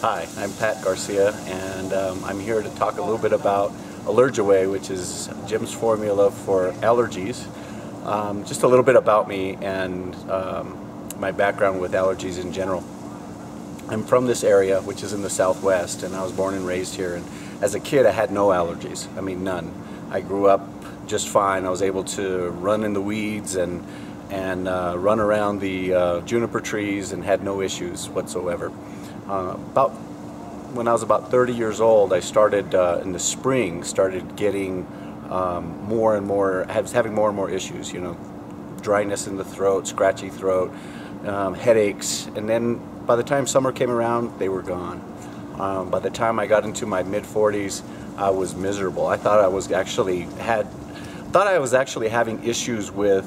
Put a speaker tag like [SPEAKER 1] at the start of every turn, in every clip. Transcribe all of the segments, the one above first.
[SPEAKER 1] Hi, I'm Pat Garcia, and I'm here to talk a little bit about Allerge-Away, which is Jim's formula for allergies. Just a little bit about me and my background with allergies in general. I'm from this area, which is in the Southwest, and I was born and raised here. And as a kid, I had no allergies. I mean, none. I grew up just fine. I was able to run in the weeds and run around the juniper trees and had no issues whatsoever. When I was about 30 years old, I started in the spring, started getting more and more, having more and more issues, you know, dryness in the throat, scratchy throat, headaches, and then by the time summer came around, they were gone. By the time I got into my mid-40s, I was miserable. I thought I was actually having issues with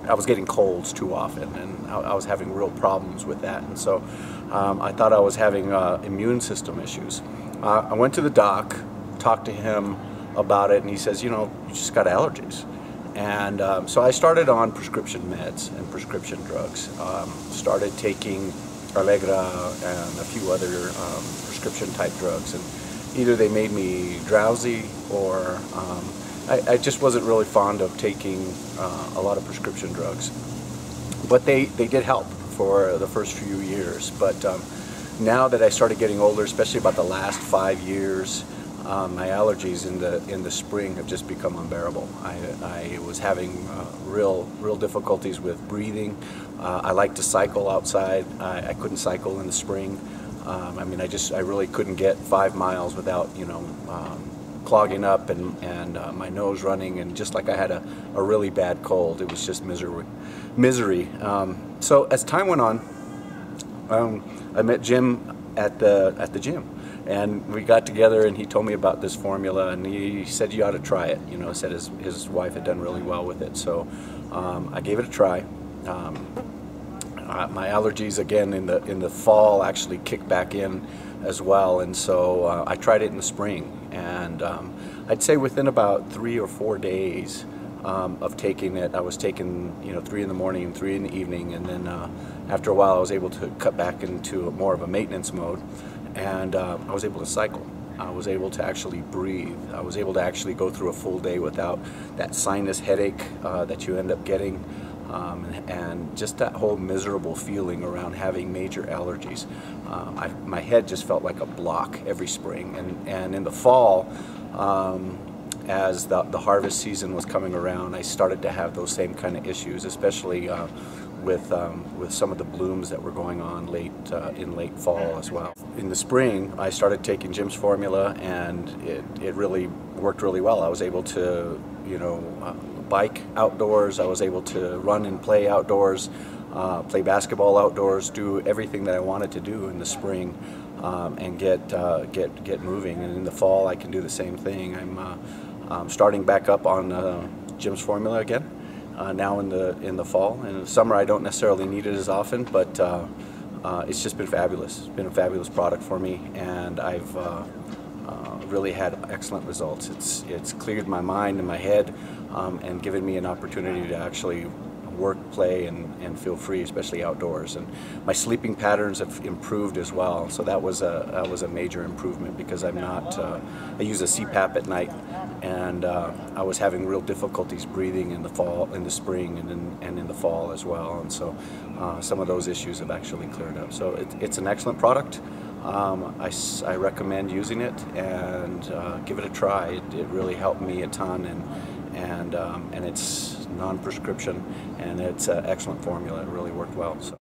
[SPEAKER 1] I was getting colds too often, and I was having real problems with that, and so I thought I was having immune system issues. I went to the doc, talked to him about it, and he says, you know, you just got allergies. And so I started on prescription meds and prescription drugs. Started taking Allegra and a few other prescription type drugs, and either they made me drowsy or I just wasn't really fond of taking a lot of prescription drugs. But they did help for the first few years. But now that I started getting older, especially about the last 5 years, my allergies in the spring have just become unbearable. I was having real difficulties with breathing. I like to cycle outside. I couldn't cycle in the spring. I mean, I really couldn't get 5 miles without, you know, clogging up and my nose running, and just like I had a really bad cold. It was just misery. So as time went on, I met Jim at the gym, and we got together, and he told me about this formula, and he said you ought to try it. You know, said his wife had done really well with it, so I gave it a try. My allergies again in the fall actually kicked back in as well, and so I tried it in the spring, and I'd say within about 3 or 4 days of taking it, I was taking, you know, 3 in the morning and 3 in the evening, and then after a while I was able to cut back into more of a maintenance mode, and I was able to cycle. I was able to actually breathe. I was able to actually go through a full day without that sinus headache that you end up getting. And just that whole miserable feeling around having major allergies. My head just felt like a block every spring, and in the fall, as the harvest season was coming around, I started to have those same kind of issues, especially with some of the blooms that were going on in late fall as well. In the spring, I started taking Jim's formula, and it really worked really well. I was able to, you know, bike outdoors. I was able to run and play outdoors, play basketball outdoors, do everything that I wanted to do in the spring, and get moving. And in the fall, I can do the same thing. I'm starting back up on Jim's formula again now in the fall. And in the summer, I don't necessarily need it as often, but it's just been fabulous. It's been a fabulous product for me, and I've really had excellent results. It's cleared my mind and my head, and given me an opportunity to actually work, play, and feel free, especially outdoors. And my sleeping patterns have improved as well. So that was a major improvement, because I'm not. I use a CPAP at night, and I was having real difficulties breathing in the spring, and in the fall as well. And so some of those issues have actually cleared up. So it's an excellent product. I recommend using it, and give it a try. It really helped me a ton, and it's non-prescription, and it's an excellent formula. It really worked well. So.